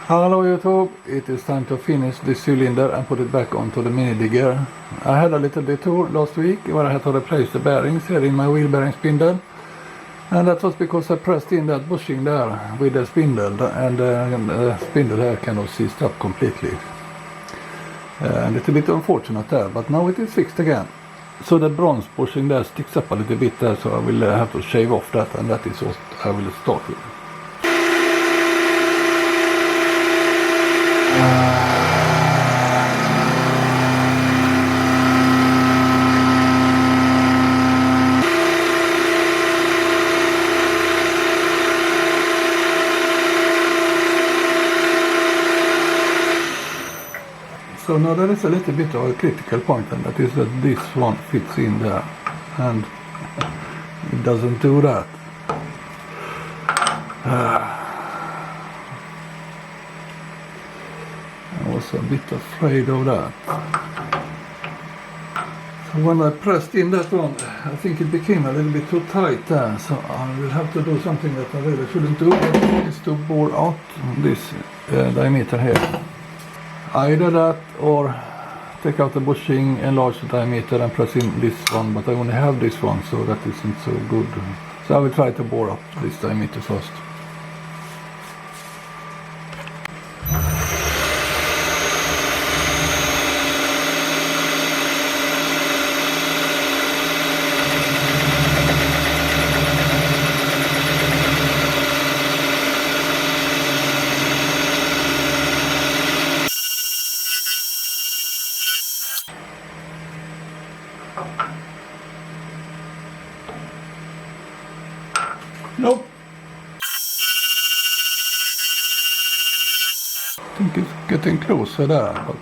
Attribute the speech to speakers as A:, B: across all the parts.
A: Hello YouTube, it is time to finish this cylinder and put it back onto the mini digger. I had a little detour last week where I had to replace the bearings here in my wheel bearing spindle, and that was because I pressed in that bushing there with the spindle, and the spindle here kind of seized up completely. And it's a bit unfortunate there, but now it is fixed again. So the bronze bushing there sticks up a little bit there, so I will have to shave off that, and that is what I will start with. So now there is a little bit of a critical point, and that is that this one fits in there, and it doesn't do that. I was a bit afraid of that. So when I pressed in that one, I think it became a little bit too tight there, so I will have to do something that I really shouldn't do, is to bore out this diameter here. Either that or take out the bushing, enlarge the diameter and press in this one, but I only have this one, so that isn't so good. So I will try to bore up this diameter first. Nope. I think it's getting closer there, but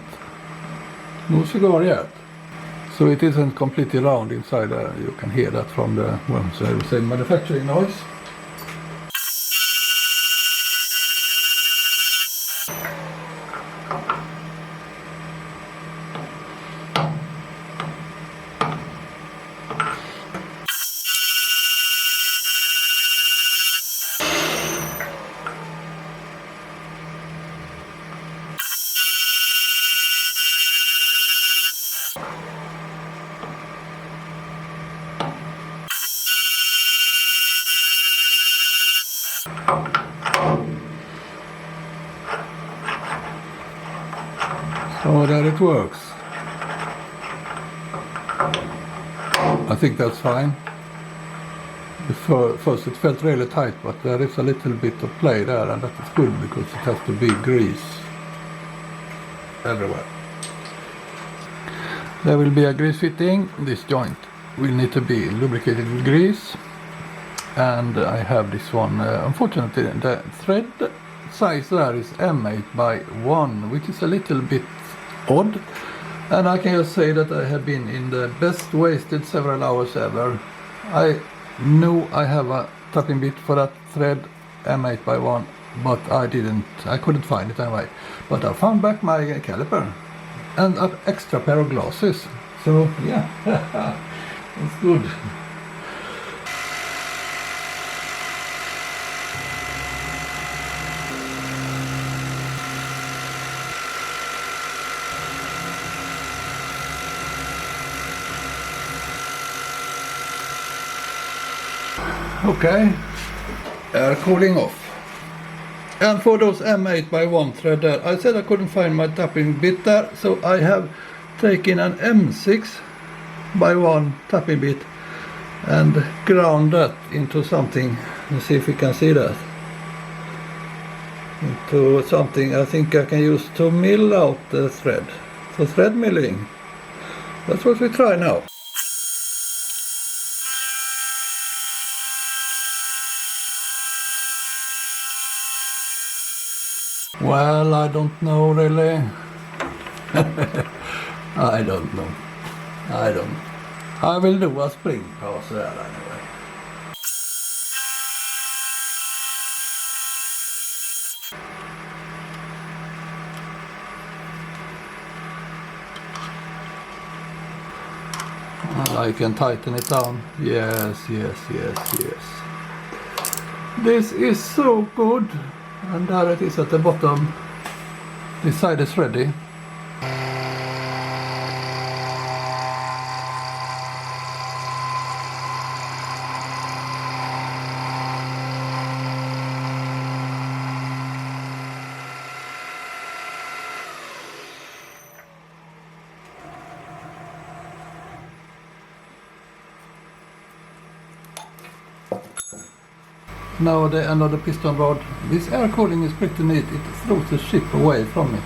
A: no cigar yet. So it isn't completely round inside there. You can hear that from the, well, so I would say manufacturing noise. So that it works. I think that's fine. First it felt really tight, but there is a little bit of play there, and that is good because it has to be grease everywhere. There will be a grease fitting. This joint will need to be lubricated with grease, and I have this one. Unfortunately, the thread size there is M8 by 1, which is a little bit odd, and I can just say that I have been in the best wasted several hours ever. I knew I have a tapping bit for that thread M8 by 1, but I couldn't find it anyway. But I found back my caliper and an extra pair of glasses, so yeah, it's good. Okay, air cooling off. And for those M8 by 1 thread there, I said I couldn't find my tapping bit there, so I have taken an M6 by 1 tapping bit and ground that into something. Let's see if we can see that. Into something I think I can use to mill out the thread. So thread milling. That's what we try now. Well, I don't know really. I don't know. I will do a spring pass there anyway. I can tighten it down. Yes. This is so good. And there it is at the bottom. This side is ready. Now the end of the piston rod. This air cooling is pretty neat. It throws the ship away from it.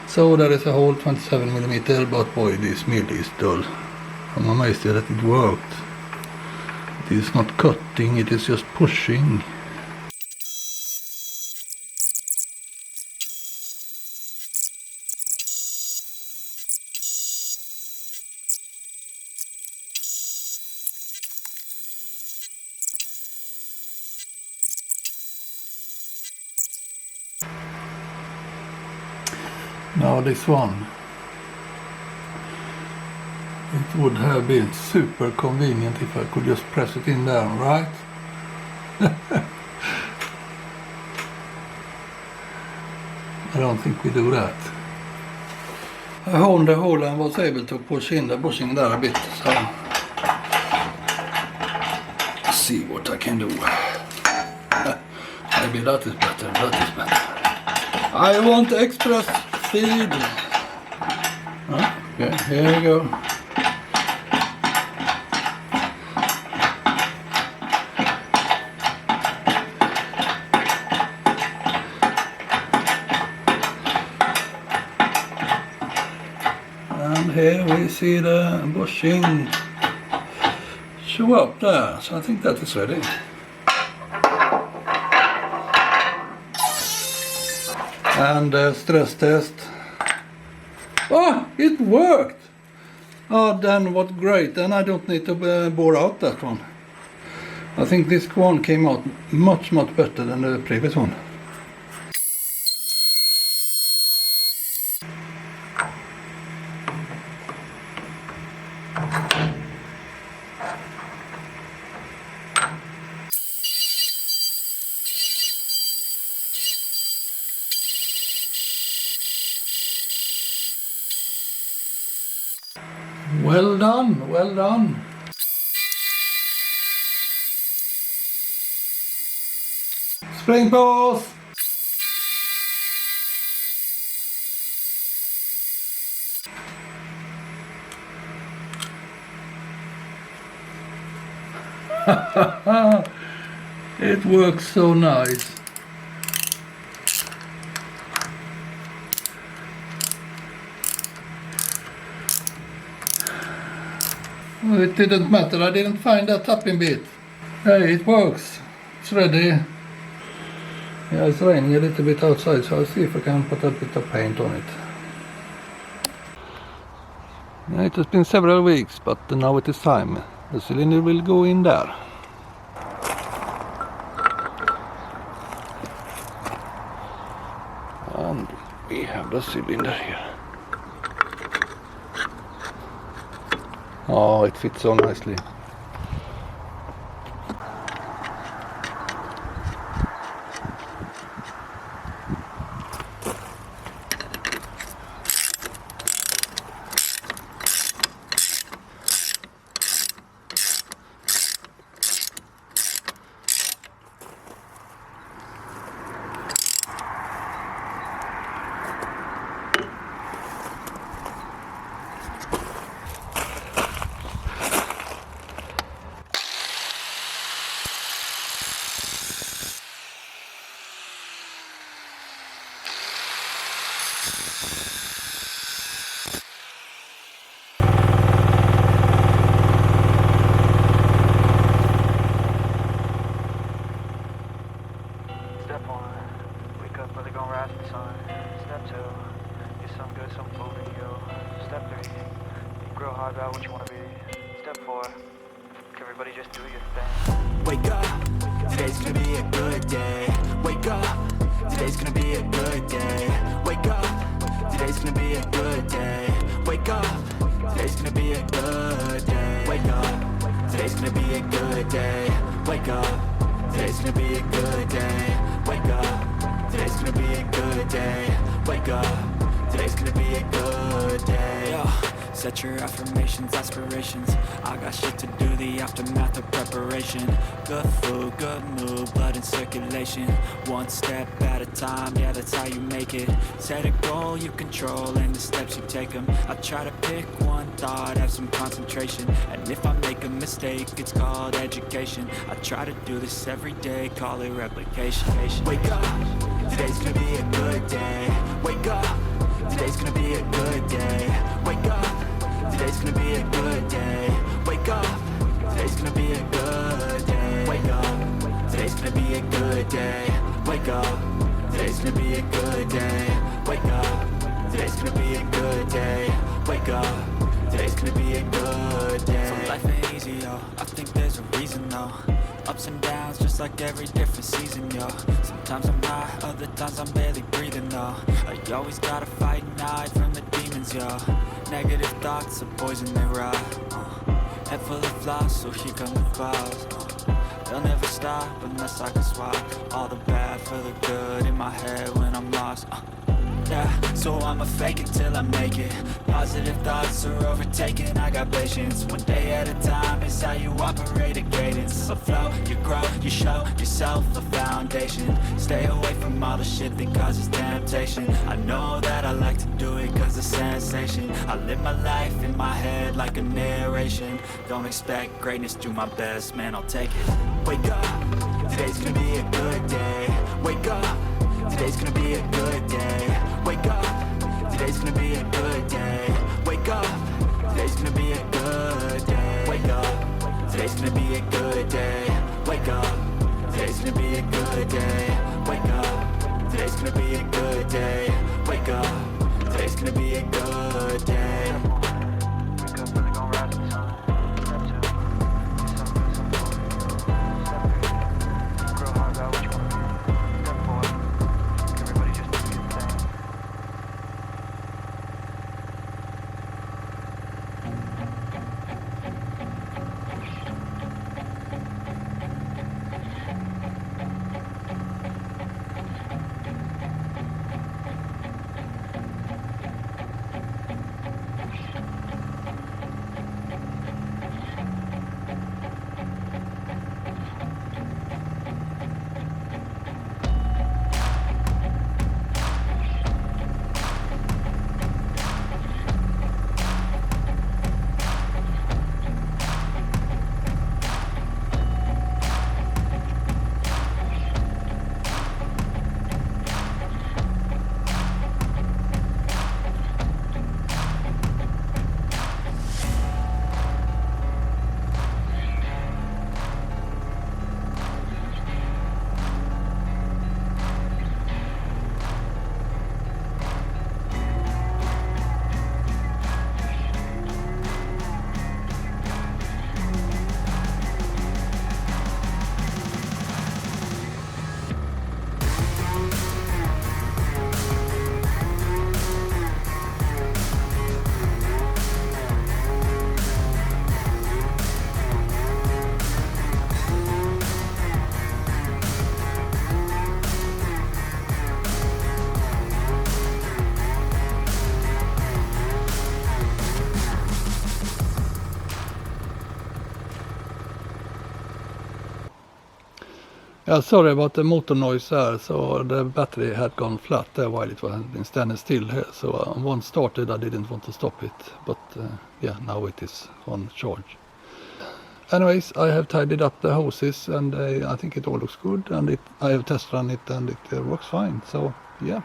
A: So there is a whole 27mm, but boy, this mill is dull. I'm amazed that it worked. It is not cutting, it is just pushing. Now this one. It would have been super convenient if I could just press it in there, right? I don't think we do that. I honed the hole and was able to push in the bushing there a bit, so let's see what I can do. Maybe that is better, that is better. I want express speed. Okay, here we go. And here we see the bushing show up there, so I think that is ready. And stress test. Oh, it worked! Oh, then what great, then I don't need to bore out that one. I think this one came out much better than the previous one. Well done, well done. Spring pause. It works so nice. Well, it didn't matter, I didn't find that tapping bit. Hey, it works. It's ready. Yeah, it's raining a little bit outside, so I'll see if I can put a bit of paint on it. Yeah, it has been several weeks, but now it is time. The cylinder will go in there. And we have the cylinder here. Oh, it fits so nicely.
B: Step 1, wake up early, gonna rise with the sun. Step 2, get some good, some food in you. Step 3, think real hard about what you wanna be. Step 4, everybody just do your thing.
C: Wake up, today's gonna be a good day. Wake up, today's gonna be a good day. Wake up, today's gonna be a good day. Wake up, today's gonna be a good day. Wake up, today's gonna be a good day. Wake up, today's gonna be a good day. Wake up, today's gonna be a good day. Wake up, today's gonna be a good day. Yo, set your affirmations, aspirations. I got shit to do, the aftermath of preparation. Good food, good mood, blood in circulation. One step at a time, yeah, that's how you make it. Set a goal you control and the steps you take them. I try to pick one thought, have some concentration. And if I make a mistake, it's called education. I try to do this every day, call it replication. Wake up, today's gonna be a good day. Wake up, today's gonna be a good day. Wake up, today's gonna be a good day. Wake up, today's gonna be a good day. Wake up, today's gonna be a good day. Wake up, today's gonna be a good day. Wake up, today's gonna be a good day. Wake up, today's gonna be a good day. So life ain't easy, yo, I think there's a reason though. Ups and downs, just like every different season, yo. Sometimes I'm high, other times I'm barely breathing, though. I always gotta fight and hide from the demons, yo. Negative thoughts are poison, they rot. Head full of flies, so here come the clouds. They'll never stop unless I can swap all the bad for the good in my head when I'm lost. Yeah, so I'ma fake it till I make it. Positive thoughts are overtaken, I got patience. One day at a time is how you operate a cadence. So flow, you grow, you show yourself a foundation. Stay away from all the shit that causes temptation. I know that I like to do it cause it's sensation. I live my life in my head like a narration. Don't expect greatness, do my best, man, I'll take it. Wake up, today's gonna be a good day. Wake up, today's gonna be a good day. Wake up, today's gonna be a good day. Wake up, today's gonna be a good day. Wake up, today's gonna be a good day. Wake up, today's gonna be a good day. Wake up, today's gonna be a good day. Wake up, today's gonna be a good day.
B: Wake up early, gonna rise with the sun. Step 2, get some good, some food in you. Step 3, think real hard about what you wanna be. Step 4, everybody just do your thing.
A: Yeah, sorry about the motor noise here. So the battery had gone flat there while it was been standing still here. So once started, I didn't want to stop it, but yeah, now it is on charge. Anyways, I have tidied up the hoses, and I think it all looks good, and I have test run it, and it works fine. So yeah,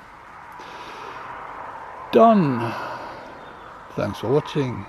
A: done. Thanks for watching.